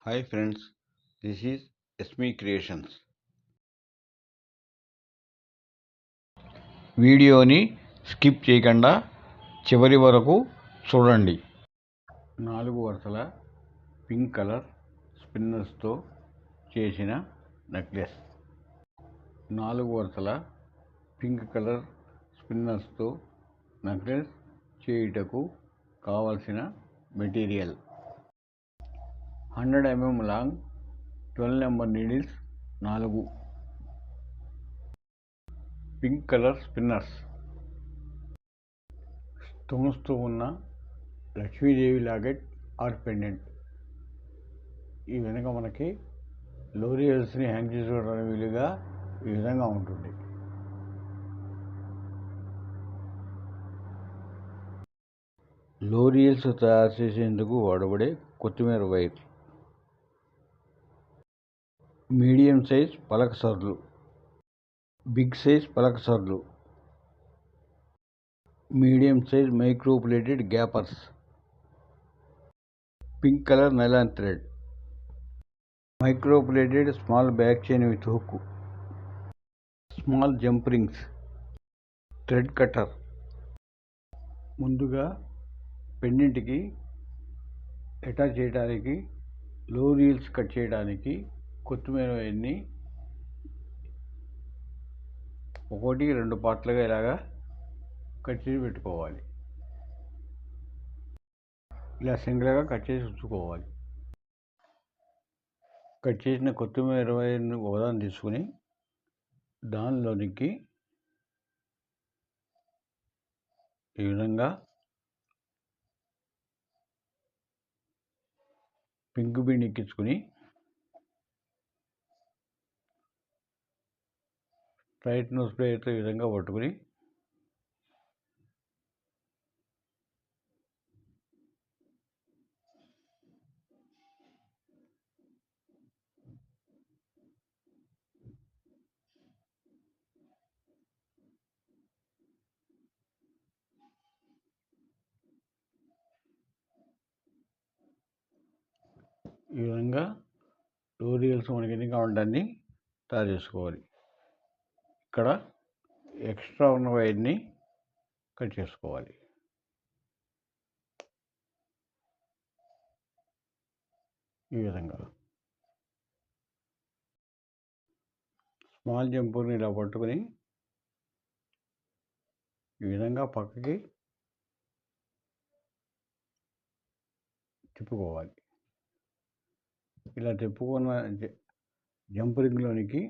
Hi friends, this is SME Creations. వీడియోని skip చేయకుండా చివరి వరకు చూడండి. 4 వరుసల పింక్ కలర్ స్పిన్నర్స్తో చేసిన నెక్లెస్. 4 వరుసల పింక్ కలర్ స్పిన్నర్స్తో నెక్లెస్ చేయుటకు కావలసిన material 100 mm long 12 number needles 4 pink colour spinners, స్టోన్స్తో ఉన్న లక్ష్మీదేవి లాకెట్ ఆర్ పెండెంట్. ఈ విధంగా మనకి లోరియల్స్ని హ్యాంగ్ చేసుకోవడానికి వీలుగా ఈ విధంగా ఉంటుంది. లోరియల్స్ తయారు చేసేందుకు వాడబడే కొత్తిమీర వైర్, మీడియం సైజ్ పలక సర్లు, బిగ్ సైజ్ పలక సర్లు, medium size microplated gappers, pink colour nylon thread, microplated small back chain with hook, small jump rings, thread cutter. ముందుగా పెండెంట్కి అటాచ్ చేయడానికి, లోరియల్స్ కట్ చేయడానికి కొత్తిమీర వైర్ని 1-2 పార్ట్లుగా ఇలాగా కట్ చేసి పెట్టుకోవాలి. ఇలా సింగిల్గా కట్ చేసి ఉంచుకోవాలి. కట్ చేసిన కొత్తిమీర వైర్ని ఒకదాన్ని తీసుకుని దానిలోనికి ఈ విధంగా పింక్ బిన్ ఎక్కించుకుని టైట్ నోస్ ప్లేయర్తో ఈ విధంగా పట్టుకుని ఈ విధంగా లోరియల్స్ మనకి ఎన్ని కావాలంటే తయారు చేసుకోవాలి. ఇక్కడ ఎక్స్ట్రా ఉన్న వైర్ని కట్ చేసుకోవాలి. ఈ విధంగా స్మాల్ జంపుని ఇలా పట్టుకొని ఈ విధంగా పక్కకి తిప్పుకోవాలి. ఇలా తిప్పుకున్న జంప్ రింగ్లోనికి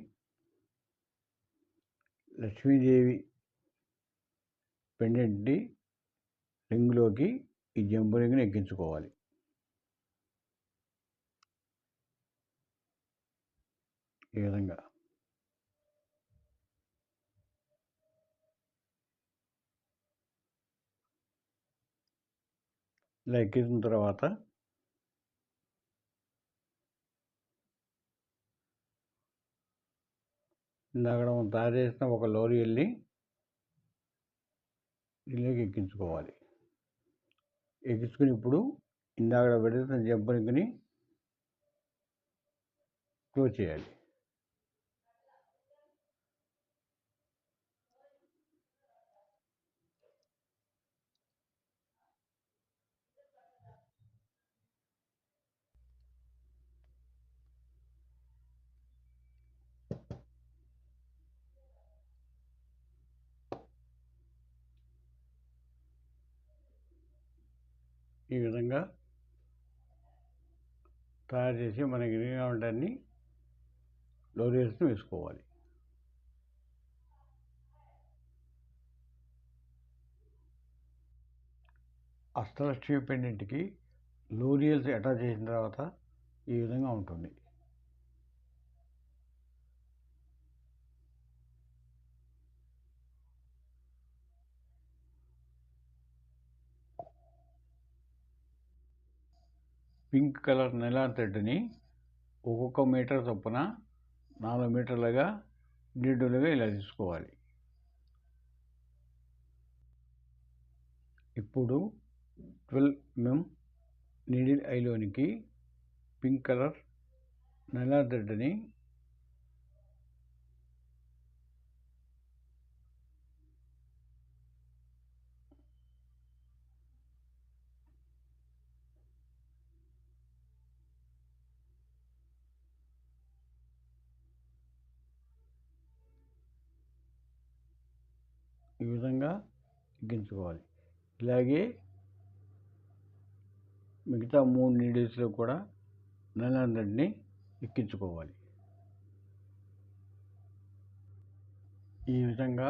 లక్ష్మీదేవి పెండెంట్ని రింగ్లోకి ఈ జంప్ రింగ్ని ఎక్కించుకోవాలి. ఈ విధంగా ఇలా ఎక్కించిన తర్వాత ఇందాక మనం తయారు చేసిన ఒక లోరియల్ని దీనిలోకి ఎక్కించుకోవాలి. ఎక్కించుకుని ఇప్పుడు ఇందాక పెడుతున్న జంప్ రింగ్ని క్లోజ్ చేయాలి. ఈ విధంగా తయారు చేసి మనకి ఎన్ని కావాలంటే లోరియల్స్ని వేసుకోవాలి. అష్టలక్ష్మి పెండెంట్కి లోరియల్స్ అటాచ్ చేసిన తర్వాత ఈ విధంగా ఉంటుంది. పింక్ కలర్ నైలాన్ థ్రెడ్ని ఒక్కొక్క మీటర్ చొప్పున 4 మీటర్లుగా ఇండివిజువల్గా ఇలా తీసుకోవాలి. ఇప్పుడు 12 mm నీడిల్ ఐలోనికి పింక్ కలర్ నైలాన్ థ్రెడ్ని ఈ విధంగా ఎక్కించుకోవాలి. ఇలాగే మిగతా 3 నీడిల్స్లో కూడా నైలాన్ థ్రెడ్ని ఎక్కించుకోవాలి. ఈ విధంగా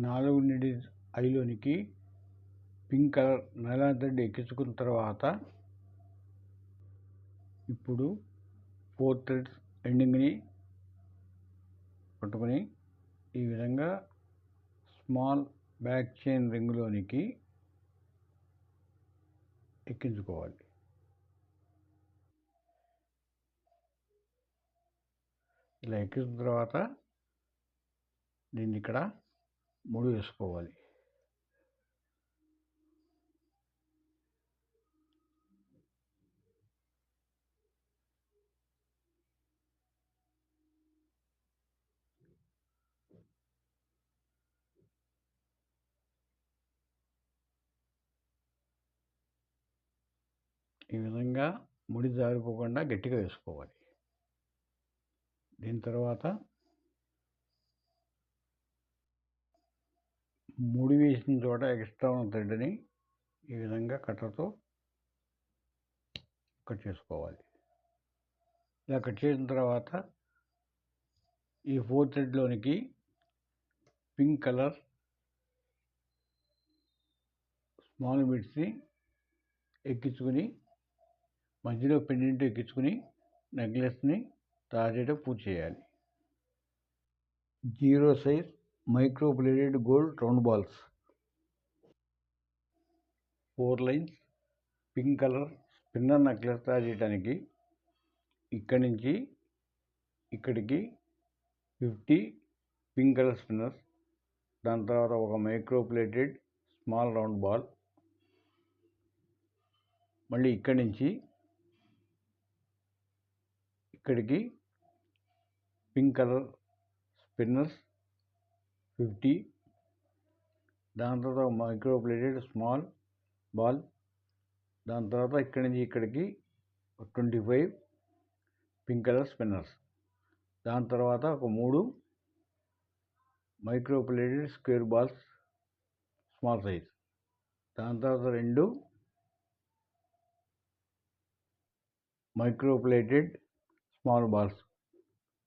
4 నీడిల్స్ ఐలోనికి పింక్ కలర్ నైలాన్ థ్రెడ్ ఎక్కించుకున్న తర్వాత ఇప్పుడు 4 థ్రెడ్స్ ఎండింగ్ని పట్టుకొని ఈ విధంగా స్మాల్ బ్యాక్ చైన్ రింగ్లోనికి ఎక్కించుకోవాలి. ఇలా ఎక్కించిన తర్వాత దీన్ని ఇక్కడ ముడి వేసుకోవాలి. ఈ విధంగా ముడి జారిపోకుండా గట్టిగా వేసుకోవాలి. దీని తర్వాత ముడి వేసిన చోట ఎక్స్ట్రా ఉన్న థ్రెడ్ని ఈ విధంగా కట్టర్తో కట్ చేసుకోవాలి. ఇలా కట్ చేసిన తర్వాత ఈ 4 థ్రెడ్లోనికి పింక్ కలర్ స్మాల్ బీడ్స్ని ఎక్కించుకుని మధ్యలో పెండెంట్ ఎక్కించుకుని నెక్లెస్ని తయారు చేయడం పూర్తి చేయాలి. 0 size micro plated gold round balls, 4 lines pink colour spinner necklace తయారు చేయడానికి ఇక్కడి నుంచి ఇక్కడికి 50 పింక్ కలర్ స్పిన్నర్స్, దాని తర్వాత ఒక micro plated small round ball, మళ్ళీ ఇక్కడి నుంచి ఇక్కడికి పింక్ కలర్ స్పిన్నర్స్ 50, దాని తర్వాత మైక్రో ప్లేటెడ్ స్మాల్ బాల్, దాని తర్వాత ఇక్కడి నుంచి ఇక్కడికి 25 పింక్ కలర్ స్పిన్నర్స్, దాని తర్వాత ఒక 3 micro plated square balls small size, దాని తర్వాత 2 మైక్రో ప్లేటెడ్ స్మాల్ బాల్స్,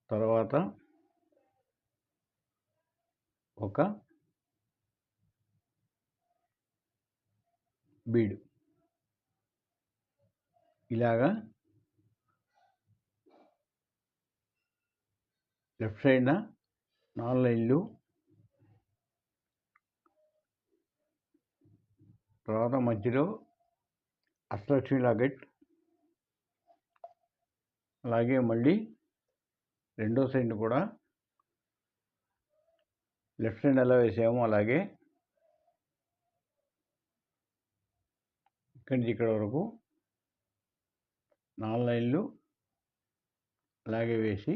తర్వాత ఒక బీడ్. ఇలాగా లెఫ్ట్ సైడ్న 4 లైన్లు, తర్వాత మధ్యలో అష్టలక్ష్మి లాకెట్, అలాగే మళ్ళీ రెండో సైడ్ని కూడా లెఫ్ట్ సైడ్ ఎలా వేసామో అలాగే ఇక్కడి నుంచి ఇక్కడ వరకు 4 లైన్లు అలాగే వేసి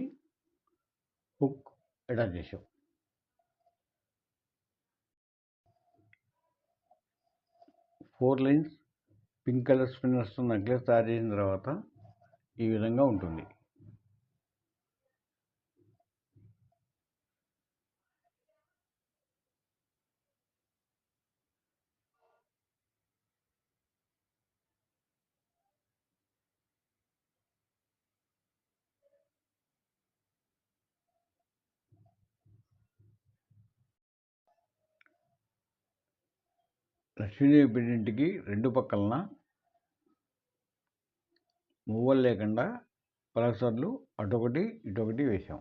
హుక్ అటాచ్ చేసాం. ఫోర్ లైన్స్ పింక్ కలర్ స్పిన్నర్స్తో నెక్లెస్ తయారు చేసిన తర్వాత ఈ విధంగా ఉంటుంది. లక్ష్మీదేవి పెండెంట్కి 2 పక్కలన మువ్వలు లేకుండా పలసర్లు అటొకటి ఇటొకటి వేసాం.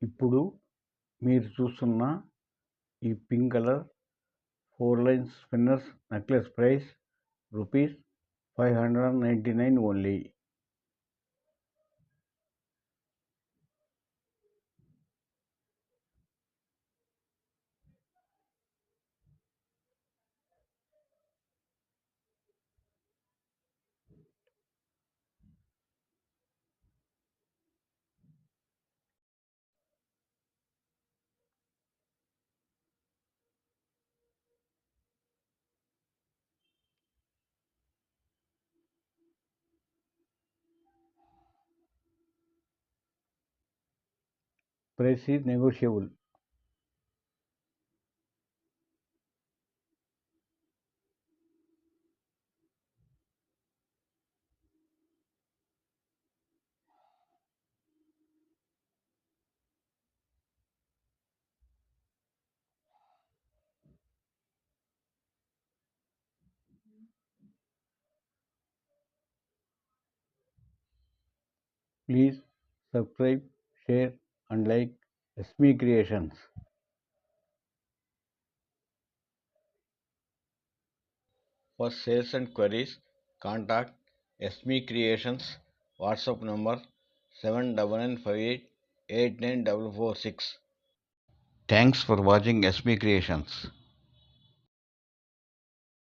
ఇప్పుడు మీరు చూస్తున్న ఈ pink colour 4 lines spinners necklace price ₹599 only. Price is negotiable. Please subscribe, share and like SME Creations. For sales and queries, contact SME Creations WhatsApp number 7998 89446. Thanks for watching SME Creations.